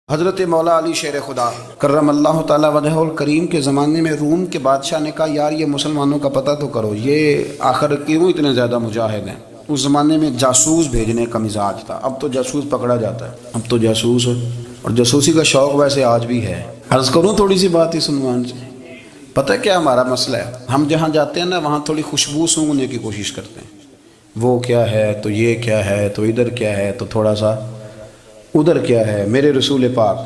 حضرت مولا علی شیر خدا کرم اللہ تعالیٰ وجہہ الکریم کے زمانے میں روم کے بادشاہ نے کہا یار یہ مسلمانوں کا پتہ تو کرو، یہ آخر کیوں اتنے زیادہ مجاہد ہیں۔ اس زمانے میں جاسوس بھیجنے کا مزاج تھا، اب تو جاسوس پکڑا جاتا ہے، اب تو جاسوس اور جاسوسی کا شوق ویسے آج بھی ہے۔ عرض کروں تھوڑی سی بات اس عنوان سے، پتہ کیا ہمارا مسئلہ ہے؟ ہم جہاں جاتے ہیں نا وہاں تھوڑی خوشبو سونگھنے کی کوشش کرتے ہیں، وہ کیا ہے تو یہ کیا ہے تو ادھر کیا ہے تو تھوڑا سا ادھر کیا ہے۔ میرے رسول پاک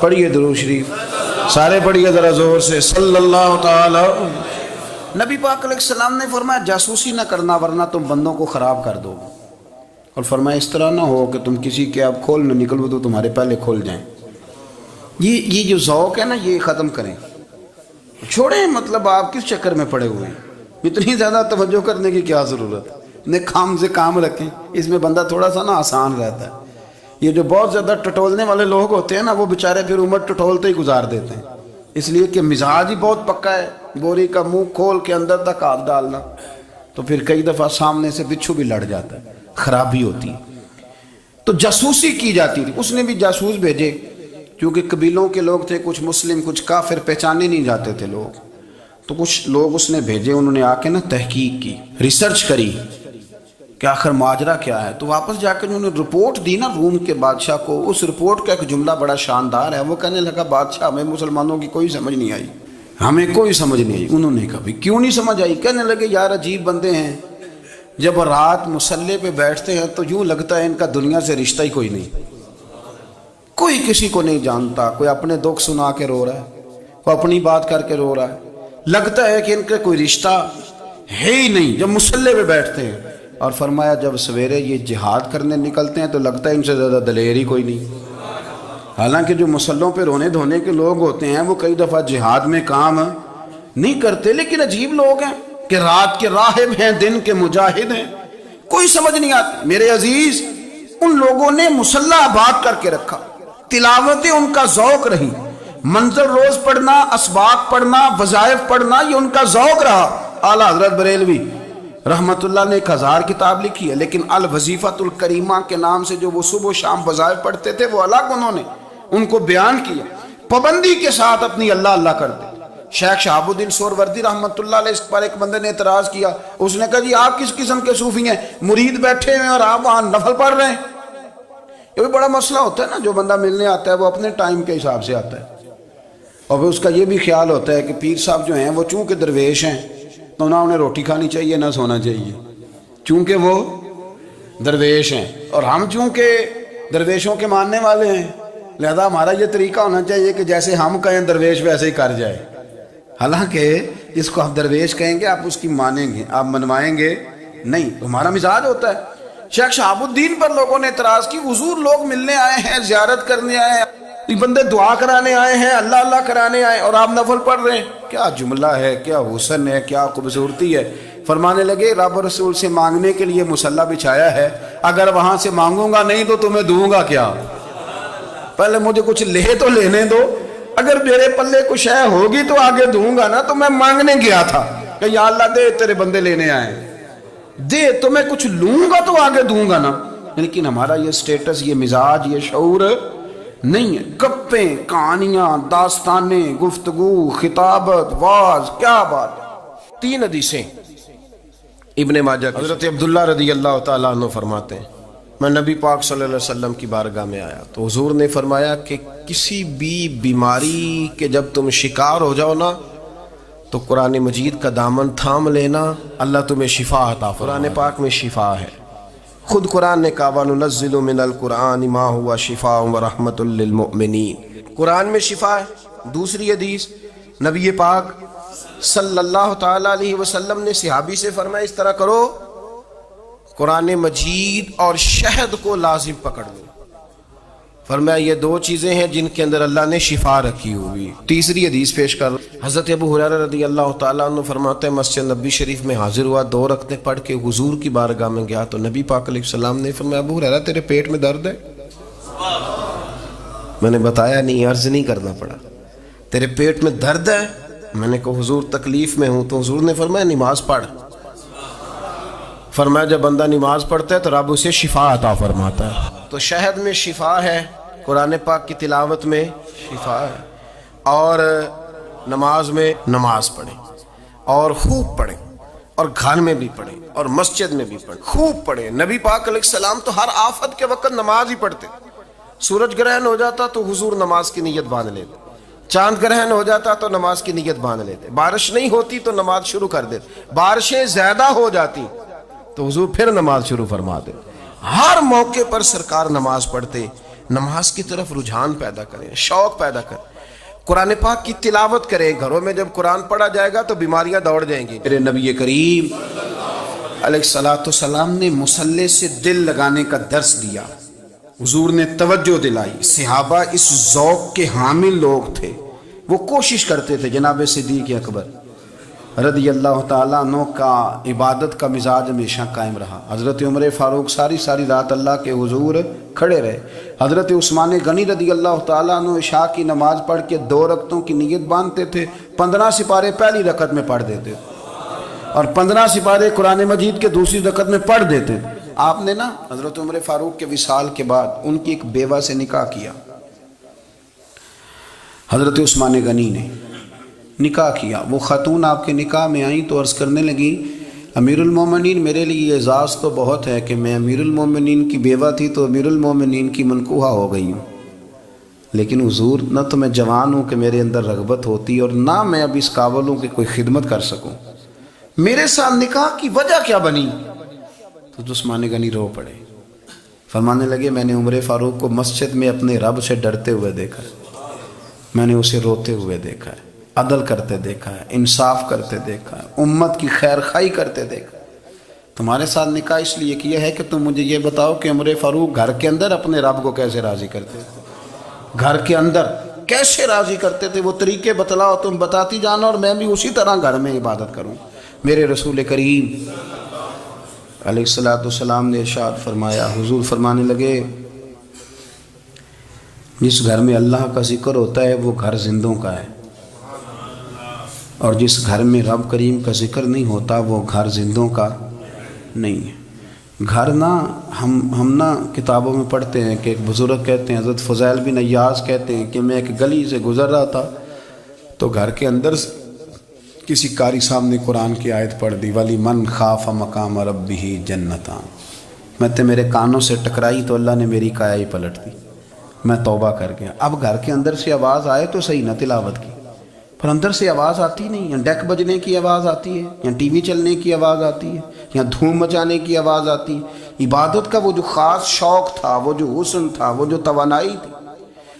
پڑھیے درود شریف، سارے پڑھیے ذرا زور سے، صلی اللہ تعالی۔ نبی پاک علیہ السلام نے فرمایا جاسوسی نہ کرنا ورنہ تم بندوں کو خراب کر دو، اور فرمایا اس طرح نہ ہو کہ تم کسی کے آپ کھول نہ نکلو تو تمہارے پہلے کھول جائیں۔ یہ جو ذوق ہے نا یہ ختم کریں، چھوڑیں، مطلب آپ کس چکر میں پڑے ہوئے ہیں، اتنی زیادہ توجہ کرنے کی کیا ضرورت ہے؟ کام سے کام رکھیں، اس میں بندہ تھوڑا سا نا آسان رہتا ہے۔ یہ جو بہت زیادہ ٹٹولنے والے لوگ ہوتے ہیں نا وہ بیچارے پھر عمر ٹٹولتے ہی گزار دیتے ہیں، اس لیے کہ مزاج ہی بہت پکا ہے، بوری کا منہ کھول کے اندر تک ہاتھ ڈالنا، تو پھر کئی دفعہ سامنے سے بچھو بھی لڑ جاتا ہے، خرابی ہوتی ہے۔ تو جاسوسی کی جاتی تھی، اس نے بھی جاسوس بھیجے، کیونکہ قبیلوں کے لوگ تھے، کچھ مسلم کچھ کافر، پہچانے نہیں جاتے تھے لوگ، تو کچھ لوگ اس نے بھیجے، انہوں نے آ کے نا تحقیق کی، ریسرچ کری کہ آخر ماجرا کیا ہے۔ تو واپس جا کے انہوں نے رپورٹ دی نا روم کے بادشاہ کو۔ اس رپورٹ کا ایک جملہ بڑا شاندار ہے، وہ کہنے لگا بادشاہ ہمیں مسلمانوں کی کوئی سمجھ نہیں آئی، ہمیں کوئی سمجھ نہیں آئی۔ انہوں نے کہا کیوں نہیں سمجھ آئی؟ کہنے لگے یار عجیب بندے ہیں، جب رات مصلے پہ بیٹھتے ہیں تو یوں لگتا ہے ان کا دنیا سے رشتہ ہی کوئی نہیں، کوئی کسی کو نہیں جانتا، کوئی اپنے دکھ سنا کے رو رہا ہے، کوئی اپنی بات کر کے رو رہا ہے، لگتا ہے کہ ان کا کوئی رشتہ ہے ہی نہیں جب مصلے پہ بیٹھتے ہیں۔ اور فرمایا جب سویرے یہ جہاد کرنے نکلتے ہیں تو لگتا ہے ان سے زیادہ دلیر ہی کوئی نہیں۔ حالانکہ جو مسلوں پہ رونے دھونے کے لوگ ہوتے ہیں وہ کئی دفعہ جہاد میں کام نہیں کرتے، لیکن عجیب لوگ ہیں کہ رات کے راہب ہیں، دن کے مجاہد ہیں، کوئی سمجھ نہیں آتی۔ میرے عزیز، ان لوگوں نے مسلح آباد کر کے رکھا، تلاوتیں ان کا ذوق رہی، منظر روز پڑھنا، اسباق پڑھنا، وظائف پڑھنا، یہ ان کا ذوق رہا۔ اعلیٰ حضرت بریلوی رحمت اللہ نے 1000 کتاب لکھی ہے، لیکن الوظیفۃ الکریمہ کے نام سے جو وہ صبح و شام وظائف پڑھتے تھے وہ الگ انہوں نے ان کو بیان کیا، پابندی کے ساتھ اپنی اللہ اللہ کرتے۔ شیخ شہاب الدین سہروردی رحمت اللہ علیہ اس پر ایک بندے نے اعتراض کیا، اس نے کہا جی آپ کس قسم کے صوفی ہیں، مرید بیٹھے ہیں اور آپ وہاں نفل پڑھ رہے ہیں؟ یہ بھی بڑا مسئلہ ہوتا ہے نا، جو بندہ ملنے آتا ہے وہ اپنے ٹائم کے حساب سے آتا ہے، اور پھر اس کا یہ بھی خیال ہوتا ہے کہ پیر صاحب جو ہیں وہ چونکہ درویش ہیں تو نہ انہیں روٹی کھانی چاہیے نہ سونا چاہیے، چونکہ وہ درویش ہیں، اور ہم چونکہ درویشوں کے ماننے والے ہیں لہذا ہمارا یہ طریقہ ہونا چاہیے کہ جیسے ہم کہیں درویش ویسے ہی کر جائے۔ حالانکہ جس کو آپ درویش کہیں گے آپ اس کی مانیں گے، آپ منوائیں گے نہیں، ہمارا مزاج ہوتا ہے۔ شیخ شہاب الدین پر لوگوں نے اعتراض کی، حضور لوگ ملنے آئے ہیں، زیارت کرنے آئے ہیں، بندے دعا کرانے آئے ہیں، اللہ اللہ کرانے آئے اور آپ نفل پڑھ رہے ہیں، کیا جملہ ہے، کیا حسن ہے، کیا خوبصورتی ہے۔ فرمانے لگے رب رسول سے مانگنے کے لیے مصلی بچھایا ہے، اگر وہاں سے مانگوں گا نہیں تو تمہیں دوں گا کیا؟ پہلے مجھے کچھ لے تو لینے دو، اگر میرے پلے کچھ ہے ہوگی تو آگے دوں گا نا۔ تو میں مانگنے گیا تھا کہ یا اللہ دے، تیرے بندے لینے آئے، دے تو میں کچھ لوں گا تو آگے دوں گا نا۔ لیکن ہمارا یہ سٹیٹس، یہ مزاج، یہ شعور نہیں ہے۔ گپیں، کہانیاں، داستانیں، گفتگو، خطابت، واز، کیا بات۔ 3 حدیثیں ابن ماجہ، حضرت عبداللہ رضی اللہ تعالیٰ عنہ فرماتے ہیں میں نبی پاک صلی اللہ علیہ وسلم کی بارگاہ میں آیا تو حضور نے فرمایا کہ کسی بھی بیماری کے جب تم شکار ہو جاؤ نا تو قرآن مجید کا دامن تھام لینا، اللہ تمہیں شفا عطا فرمائے۔ قرآن پاک میں شفا ہے، خود قرآن نے کہا وَنُنَزِّلُ مِنَ الْقُرْآنِ مَا هُوَ شِفَاءٌ وَرَحْمَةٌ لِّلْمُؤْمِنِينَ۔ قرآن میں شفا ہے۔ دوسری حدیث نبی پاک صلی اللہ تعالیٰ علیہ وسلم نے صحابی سے فرمایا اس طرح کرو، قرآن مجید اور شہد کو لازم پکڑ لو۔ فرمایا یہ 2 چیزیں ہیں جن کے اندر اللہ نے شفا رکھی ہوئی۔ تیسری حدیث پیش کر حضرت ابو ہریرہ رضی اللہ تعالیٰ عنہ فرماتے ہیں مسجد نبی شریف میں حاضر ہوا، 2 رکعتیں پڑھ کے حضور کی بارگاہ میں گیا تو نبی پاک علیہ السلام نے فرمایا ابو ہریرہ تیرے پیٹ میں درد ہے؟ میں نے بتایا نہیں، عرض نہیں کرنا پڑا، تیرے پیٹ میں درد ہے؟ میں نے کہا حضور تکلیف میں ہوں، تو حضور نے فرمایا نماز پڑھ۔ فرمایا جب بندہ نماز پڑھتا ہے تو رب اسے شفا عطا فرماتا ہے۔ تو شہد میں شفا ہے، قرآن پاک کی تلاوت میں شفا ہے، اور نماز میں نماز پڑھیں اور خوب پڑھیں، اور گھر میں بھی پڑھیں اور مسجد میں بھی پڑھیں، خوب پڑھیں۔ نبی پاک علیہ السلام تو ہر آفت کے وقت نماز ہی پڑھتے۔ سورج گرہن ہو جاتا تو حضور نماز کی نیت باندھ لیتے، چاند گرہن ہو جاتا تو نماز کی نیت باندھ لیتے، بارش نہیں ہوتی تو نماز شروع کر دیتے، بارشیں زیادہ ہو جاتی تو حضور پھر نماز شروع فرما دیتے۔ ہر موقع پر سرکار نماز پڑھتے۔ نماز کی طرف رجحان پیدا کریں، شوق پیدا کریں، قرآن پاک کی تلاوت کریں۔ گھروں میں جب قرآن پڑھا جائے گا تو بیماریاں دوڑ جائیں گی۔ میرے نبی کریم علیہ السلام نے مصلی سے دل لگانے کا درس دیا، حضور نے توجہ دلائی۔ صحابہ اس ذوق کے حامل لوگ تھے، وہ کوشش کرتے تھے۔ جناب صدیق اکبر رضی اللہ تعالیٰ عنہ کا عبادت کا مزاج ہمیشہ قائم رہا۔ حضرت عمر فاروق ساری رات اللہ کے حضور کھڑے رہے۔ حضرت عثمان غنی رضی اللہ تعالیٰ عنہ عشاء کی نماز پڑھ کے 2 رکعتوں کی نیت باندھتے تھے، 15 سپارے پہلی رکعت میں پڑھ دیتے اور 15 سپارے قرآن مجید کے دوسری رکعت میں پڑھ دیتے۔ آپ نے نا حضرت عمر فاروق کے وصال کے بعد ان کی ایک بیوہ سے نکاح کیا، حضرت عثمان غنی نے نکاح کیا۔ وہ خاتون آپ کے نکاح میں آئیں تو عرض کرنے لگی، امیر المومنین میرے لیے اعزاز تو بہت ہے کہ میں امیر المومنین کی بیوہ تھی تو امیر المومنین کی منکوحہ ہو گئی ہوں، لیکن حضور نہ تو میں جوان ہوں کہ میرے اندر رغبت ہوتی اور نہ میں اب اس قابل ہوں کہ کوئی خدمت کر سکوں، میرے ساتھ نکاح کی وجہ کیا بنی؟ تو عثمان غنی رو پڑے، فرمانے لگے میں نے عمر فاروق کو مسجد میں اپنے رب سے ڈرتے ہوئے دیکھا ہے، میں نے اسے روتے ہوئے دیکھا ہے، عدل کرتے دیکھا ہے، انصاف کرتے دیکھا ہے، امت کی خیر خواہی کرتے دیکھا ہے۔ تمہارے ساتھ نکاح اس لیے کیا ہے کہ تم مجھے یہ بتاؤ کہ عمر فاروق گھر کے اندر اپنے رب کو کیسے راضی کرتے تھے، گھر کے اندر کیسے راضی کرتے تھے، وہ طریقے بتلاؤ، تم بتاتی جانا اور میں بھی اسی طرح گھر میں عبادت کروں۔ میرے رسول کریم علیہ السلام نے ارشاد فرمایا، حضور فرمانے لگے جس گھر میں اللہ کا ذکر ہوتا ہے وہ گھر زندوں کا ہے، اور جس گھر میں رب کریم کا ذکر نہیں ہوتا وہ گھر زندوں کا نہیں ہے۔ گھر نا ہم نا کتابوں میں پڑھتے ہیں کہ ایک بزرگ کہتے ہیں، حضرت فضیل بن عیاض کہتے ہیں کہ میں ایک گلی سے گزر رہا تھا تو گھر کے اندر کسی قاری صاحب نے قرآن کی آیت پڑھ دی، ولی من خاف مقام ربہ جنتان، میں تے میرے کانوں سے ٹکرائی تو اللہ نے میری کایا ہی پلٹ دی، میں توبہ کر گیا۔ اب گھر کے اندر سے آواز آئے تو صحیح نہ تلاوت کی، پر اندر سے آواز آتی نہیں، یا ڈیک بجنے کی آواز آتی ہے، یا ٹی وی چلنے کی آواز آتی ہے، یا دھوم مچانے کی آواز آتی ہے۔ عبادت کا وہ جو خاص شوق تھا، وہ جو حسن تھا، وہ جو توانائی تھی،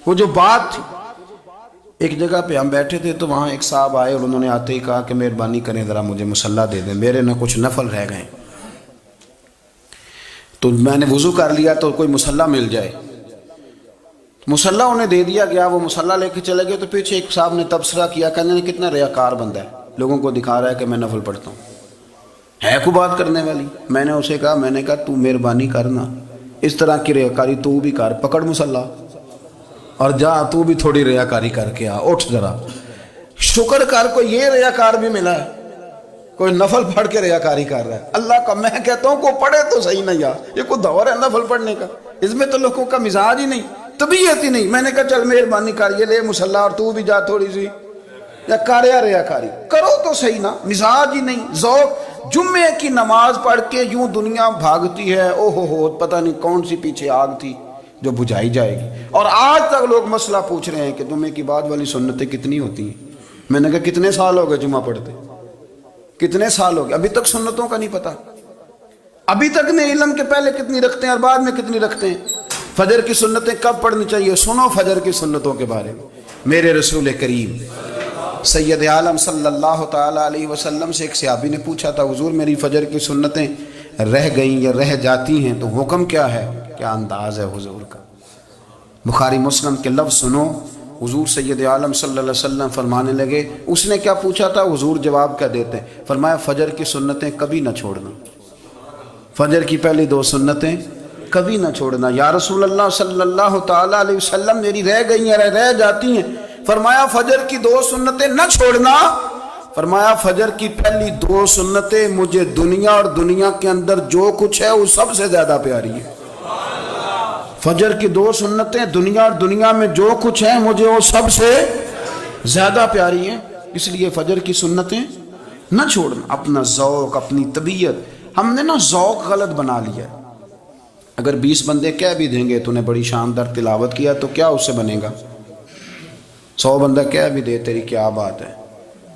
وہ جو بات تھی۔ ایک جگہ پہ ہم بیٹھے تھے تو وہاں ایک صاحب آئے اور انہوں نے آتے ہی کہا کہ مہربانی کریں ذرا مجھے مصلی دے دیں، میرے نہ کچھ نفل رہ گئے۔ تو میں نے وضو کر لیا تو کوئی مصلی مل جائے، مصلی انہیں دے دیا گیا، وہ مصلی لے کے چلے گئے تو پیچھے ایک صاحب نے تبصرہ کیا، کہنے نے کتنا ریاکار بندہ ہے، لوگوں کو دکھا رہا ہے کہ میں نفل پڑھتا ہوں، ہے کوئی بات کرنے والی؟ میں نے اسے کہا، میں نے کہا تو مہربانی کرنا اس طرح کی ریاکاری تو بھی کر، پکڑ مصلی اور جا تو بھی تھوڑی ریاکاری کر کے آ، اٹھ ذرا شکر کر، کوئی یہ ریاکار بھی ملا ہے، کوئی نفل پڑھ کے ریاکاری کر رہا ہے۔ اللہ کا میں کہتا ہوں کو پڑھے تو صحیح نہیں، یار یہ کوئی دور ہے نفل پڑھنے کا؟ اس میں تو لوگوں کا مزاج ہی نہیں، طبیعت ہی نہیں۔ میں نے کہا چل مہربانی کر یہ لے مصلی اور تو بھی جا تھوڑی سی یا کر یا ریاکاری کرو تو صحیح نا، مزاج ہی نہیں، ذوق۔ جمعے کی نماز پڑھ کے یوں دنیا بھاگتی ہے، او ہو پتہ نہیں کون سی پیچھے آگ تھی جو بجھائی جائے گی، اور آج تک لوگ مسئلہ پوچھ رہے ہیں کہ جمعے کی بعد والی سنتیں کتنی ہوتی ہیں۔ میں نے کہا کتنے سال ہو گئے جمعہ پڑھتے، کتنے سال ہو گئے، ابھی تک سنتوں کا نہیں پتہ، ابھی تک نے علم کے پہلے کتنی رکھتے ہیں اور بعد میں کتنی رکھتے ہیں۔ فجر کی سنتیں کب پڑھنی چاہیے، سنو فجر کی سنتوں کے بارے میں۔ میرے رسول کریم سید عالم صلی اللہ تعالیٰ علیہ وسلم سے ایک صحابی نے پوچھا تھا، حضور میری فجر کی سنتیں رہ گئیں یا رہ جاتی ہیں تو حکم کیا ہے؟ کیا انداز ہے حضور کا، بخاری مسلم کے لفظ سنو۔ حضور سید عالم صلی اللہ علیہ وسلم فرمانے لگے، اس نے کیا پوچھا تھا، حضور جواب کیا دیتے ہیں؟ فرمایا فجر کی سنتیں کبھی نہ چھوڑنا، فجر کی پہلی 2 سنتیں کبھی نہ چھوڑنا۔ یا رسول اللہ صلی اللہ تعالیٰ علیہ وسلم میری رہ گئی ہیں، رہ جاتی ہیں۔ فرمایا فجر کی 2 سنتیں نہ چھوڑنا، فرمایا فجر کی پہلی 2 سنتیں مجھے دنیا اور دنیا کے اندر جو کچھ ہے وہ سب سے زیادہ پیاری ہے۔ فجر کی 2 سنتیں دنیا اور دنیا میں جو کچھ ہیں مجھے وہ سب سے زیادہ پیاری ہیں، اس لیے فجر کی سنتیں نہ چھوڑنا۔ اپنا ذوق، اپنی طبیعت، ہم نے نا ذوق غلط بنا لیا ہے۔ اگر 20 بندے کہہ بھی دیں گے تو نے بڑی شاندار تلاوت کیا تو کیا اس سے بنے گا؟ 100 بندہ کہہ بھی دے تیری کیا بات ہے،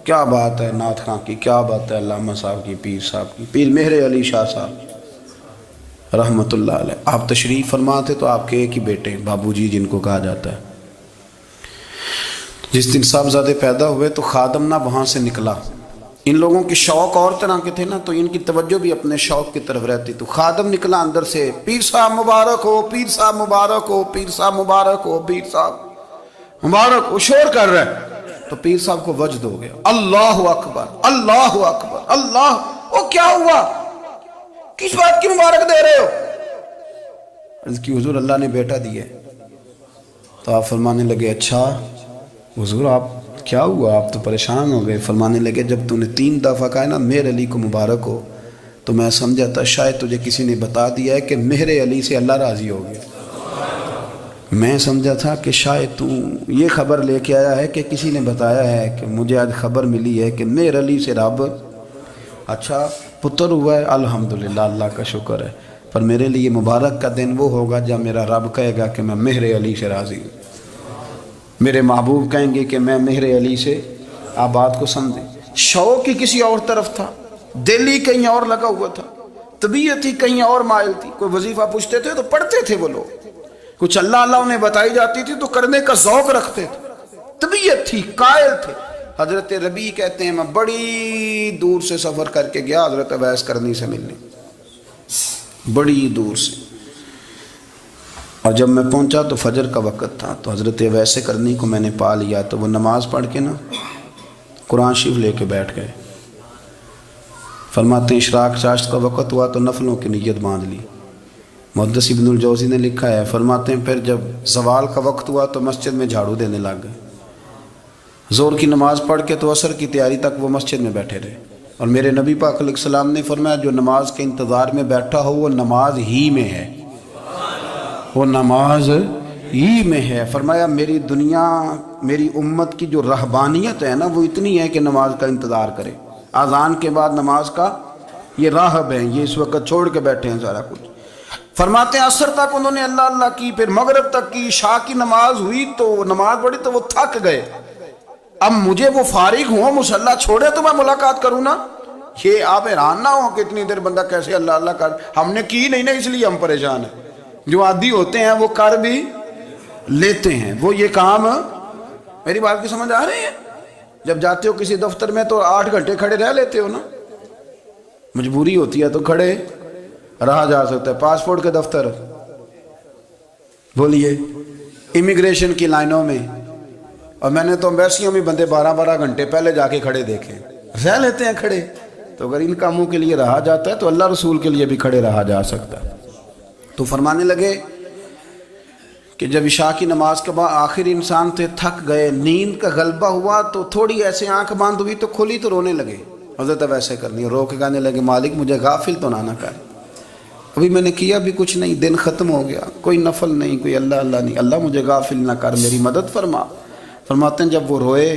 کیا بات ہے نعت خاں کی، کیا بات ہے علامہ صاحب کی، پیر صاحب کی، پیر مہر علی شاہ صاحب رحمۃ اللہ علیہ۔ آپ تشریف فرما تھے تو آپ کے ایک ہی بیٹے بابو جی جن کو کہا جاتا ہے، جس دن صاحبزادے پیدا ہوئے تو خادم نہ وہاں سے نکلا۔ ان لوگوں کے شوق اور طرح کے تھے نا، تو ان کی توجہ بھی اپنے شوق کی طرف رہتی۔ تو خادم نکلا اندر سے، پیر صاحب مبارک ہو، پیر صاحب مبارک ہو، پیر صاحب مبارک ہو، پیر صاحب مبارک ہو، شور کر رہا ہے۔ تو پیر صاحب کو وجد ہو گیا، اللہ اکبر اللہ اکبر اللہ، وہ کیا ہوا، کس بات کی مبارک دے رہے ہو؟ عرض کی حضور اللہ نے بیٹا دیا۔ تو آپ فرمانے لگے اچھا حضور آپ کیا ہوا، آپ تو پریشان ہو گئے۔ فرمانے لگے جب تو نے 3 دفعہ کہا نا مہر علی کو مبارک ہو، تو میں سمجھا تھا شاید تجھے کسی نے بتا دیا ہے کہ مہر علی سے اللہ راضی ہو گیا۔ میں سمجھا تھا کہ شاید تو یہ خبر لے کے آیا ہے کہ کسی نے بتایا ہے کہ مجھے آج خبر ملی ہے کہ مہر علی سے رب اچھا پتر ہوا ہے، الحمدللہ اللہ کا شکر ہے، پر میرے لیے مبارک کا دن وہ ہوگا جب میرا رب کہے گا کہ میں مہر علی سے راضی ہوں، میرے محبوب کہیں گے کہ میں مہر علی سے۔ آپ بات کو سمجھیں، شوق ہی کسی اور طرف تھا، دل ہی کہیں اور لگا ہوا تھا، طبیعت ہی کہیں اور مائل تھی۔ کوئی وظیفہ پوچھتے تھے تو پڑھتے تھے وہ لوگ، کچھ اللہ اللہ انہیں بتائی جاتی تھی تو کرنے کا ذوق رکھتے تھے، طبیعت تھی، قائل تھے۔ حضرت ربیع کہتے ہیں میں بڑی دور سے سفر کر کے گیا حضرت اویس کرنی سے ملنے، بڑی دور سے، اور جب میں پہنچا تو فجر کا وقت تھا، تو حضرت اویس کرنی کو میں نے پا لیا، تو وہ نماز پڑھ کے نا قرآن شریف لے کے بیٹھ گئے۔ فرماتے ہیں اشراق چاشت کا وقت ہوا تو نفلوں کی نیت باندھ لی۔ محدث ابن الجوزی نے لکھا ہے، فرماتے ہیں پھر جب زوال کا وقت ہوا تو مسجد میں جھاڑو دینے لگ گئے۔ زور کی نماز پڑھ کے تو عصر کی تیاری تک وہ مسجد میں بیٹھے رہے، اور میرے نبی پاک علیہ السلام نے فرمایا جو نماز کے انتظار میں بیٹھا ہو وہ نماز ہی میں ہے، وہ نماز ہی میں ہے۔ فرمایا میری دنیا، میری امت کی جو رہبانیت ہے نا وہ اتنی ہے کہ نماز کا انتظار کرے، اذان کے بعد نماز کا یہ راہب ہیں، یہ اس وقت چھوڑ کے بیٹھے ہیں سارا کچھ۔ فرماتے ہیں عصر تک انہوں نے اللہ اللہ کی، پھر مغرب تک کی، عشاء کی نماز ہوئی تو نماز پڑھی تو وہ تھک گئے۔ اب مجھے وہ فارغ ہوں مصلی چھوڑے تو میں ملاقات کروں نا، یہ آپ حیران نہ ہو کہ اتنی دیر بندہ کیسے اللہ اللہ کر، ہم نے کی نہیں نا اس لیے ہم پریشان ہیں۔ جو عادی ہوتے ہیں وہ کر بھی لیتے ہیں، وہ یہ کام، میری بات کی سمجھ آ رہی ہے؟ جب جاتے ہو کسی دفتر میں تو 8 گھنٹے کھڑے رہ لیتے ہو نا، مجبوری ہوتی ہے تو کھڑے رہا جا سکتا ہے۔ پاسپورٹ کے دفتر بولیے، امیگریشن کی لائنوں میں، اور میں نے تو امبیسیوں میں بندے 12 گھنٹے پہلے جا کے کھڑے دیکھے، رہ لیتے ہیں کھڑے۔ تو اگر ان کاموں کے لیے رہا جاتا ہے تو اللہ رسول کے لیے بھی کھڑے رہا جا سکتا ہے۔ تو فرمانے لگے کہ جب عشاء کی نماز کے بعد آخر انسان تھے، تھک گئے، نیند کا غلبہ ہوا تو تھوڑی ایسے آنکھ بند ہوئی تو کھلی تو رونے لگے۔ حضرت ویسے کرنی رو کے کہنے لگے مالک مجھے غافل تو نہ کر، ابھی میں نے کیا بھی کچھ نہیں، دن ختم ہو گیا، کوئی نفل نہیں، کوئی اللہ اللہ نہیں، اللہ مجھے غافل نہ کر، میری مدد فرما۔ فرماتے ہیں جب وہ روئے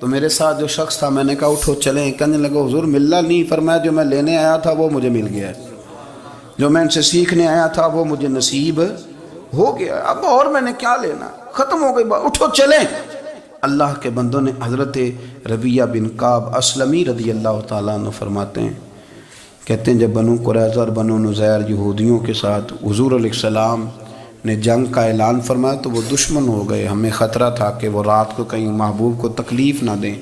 تو میرے ساتھ جو شخص تھا میں نے کہا اٹھو چلیں، کہنے لگا حضور ملنا نہیں، فرمایا جو میں لینے آیا تھا وہ مجھے مل گیا ہے، جو میں ان سے سیکھنے آیا تھا وہ مجھے نصیب ہو گیا، اب اور میں نے کیا لینا، ختم ہو گئی بات، اٹھو چلیں۔ اللہ کے بندوں نے حضرت ربیعہ بن کعب اسلمی رضی اللہ تعالیٰ عنہ فرماتے ہیں، کہتے ہیں جب بنو قریظہ اور بنو نذیر یہودیوں کے ساتھ حضور علیہ السلام نے جنگ کا اعلان فرمایا تو وہ دشمن ہو گئے، ہمیں خطرہ تھا کہ وہ رات کو کہیں محبوب کو تکلیف نہ دیں،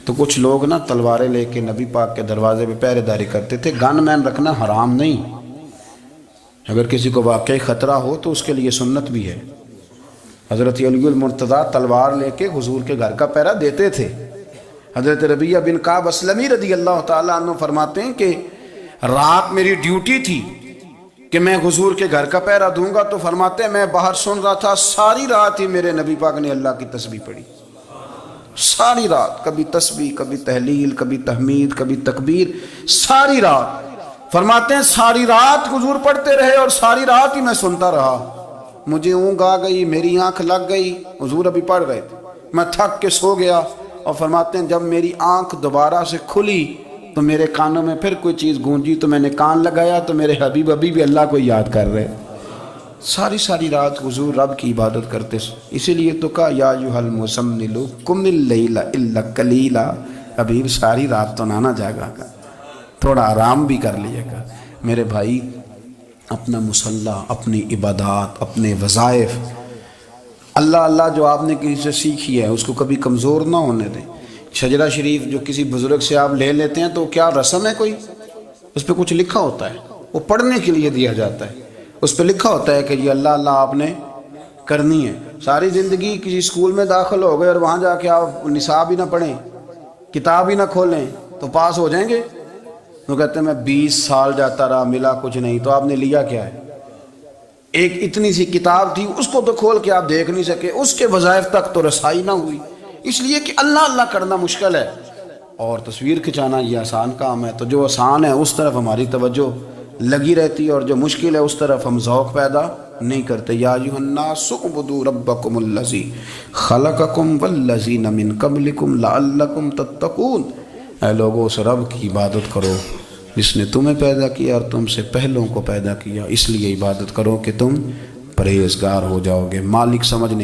تو کچھ لوگ نا تلواریں لے کے نبی پاک کے دروازے پہ پہرے داری کرتے تھے۔ گن مین رکھنا حرام نہیں، اگر کسی کو واقعی خطرہ ہو تو اس کے لیے سنت بھی ہے۔ حضرت علی المرتضیٰ تلوار لے کے حضور کے گھر کا پہرا دیتے تھے۔ حضرت ربیعہ بن کعب اسلمی رضی اللہ تعالیٰ عنہ فرماتے ہیں کہ رات میری ڈیوٹی تھی کہ میں حضور کے گھر کا پہرا دوں گا، تو فرماتے ہیں میں باہر سن رہا تھا، ساری رات ہی میرے نبی پاک نے اللہ کی تسبیح پڑھی، ساری رات، کبھی تسبیح، کبھی تحلیل، کبھی تحمید، کبھی تکبیر، ساری رات۔ فرماتے ہیں ساری رات حضور پڑھتے رہے اور ساری رات ہی میں سنتا رہا، مجھے اونگ آ گئی، میری آنکھ لگ گئی، حضور ابھی پڑھ رہے تھے، میں تھک کے سو گیا، اور فرماتے ہیں جب میری آنکھ دوبارہ سے کھلی تو میرے کانوں میں پھر کوئی چیز گونجی، تو میں نے کان لگایا تو میرے حبیب ابھی بھی اللہ کو یاد کر رہے، ساری ساری رات حضور رب کی عبادت کرتے، اسی لیے تو کہا یا ایھا المزمل قم اللیل الا قلیلا، حبیب ساری رات تو نہ جاگا گا، تھوڑا آرام بھی کر لیے گا۔ میرے بھائی اپنا مصلی، اپنی عبادات، اپنے وظائف، اللہ اللہ جو آپ نے کسی سے سیکھی ہے اس کو کبھی کمزور نہ ہونے دیں۔ شجرہ شریف جو کسی بزرگ سے آپ لے لیتے ہیں تو کیا رسم ہے کوئی؟ اس پہ کچھ لکھا ہوتا ہے، وہ پڑھنے کے لیے دیا جاتا ہے، اس پہ لکھا ہوتا ہے کہ یہ اللہ اللہ آپ نے کرنی ہے۔ ساری زندگی کسی اسکول میں داخل ہو گئے اور وہاں جا کے آپ نصاب ہی نہ پڑھیں، کتاب ہی نہ کھولیں تو پاس ہو جائیں گے؟ وہ کہتے ہیں میں 20 سال جاتا رہا ملا کچھ نہیں، تو آپ نے لیا کیا ہے؟ ایک اتنی سی کتاب تھی، اس کو تو کھول کے آپ دیکھ نہیں سکے، اس کے وظائف تک تو رسائی نہ ہوئی، اس لیے کہ اللہ اللہ کرنا مشکل ہے اور تصویر کھنچانا یہ آسان کام ہے۔ تو جو آسان ہے اس طرف ہماری توجہ لگی رہتی ہے اور جو مشکل ہے اس طرف ہم ذوق پیدا نہیں کرتے۔ یا ایھا الناس اعبدوا ربکم الذی خلقکم والذین من قبلکم لعلکم تتقون، اے لوگوں اس رب کی عبادت کرو جس نے تمہیں پیدا کیا اور تم سے پہلوں کو پیدا کیا، اس لیے عبادت کرو کہ تم پرہیزگار ہو جاؤ گے۔ مالک سمجھنے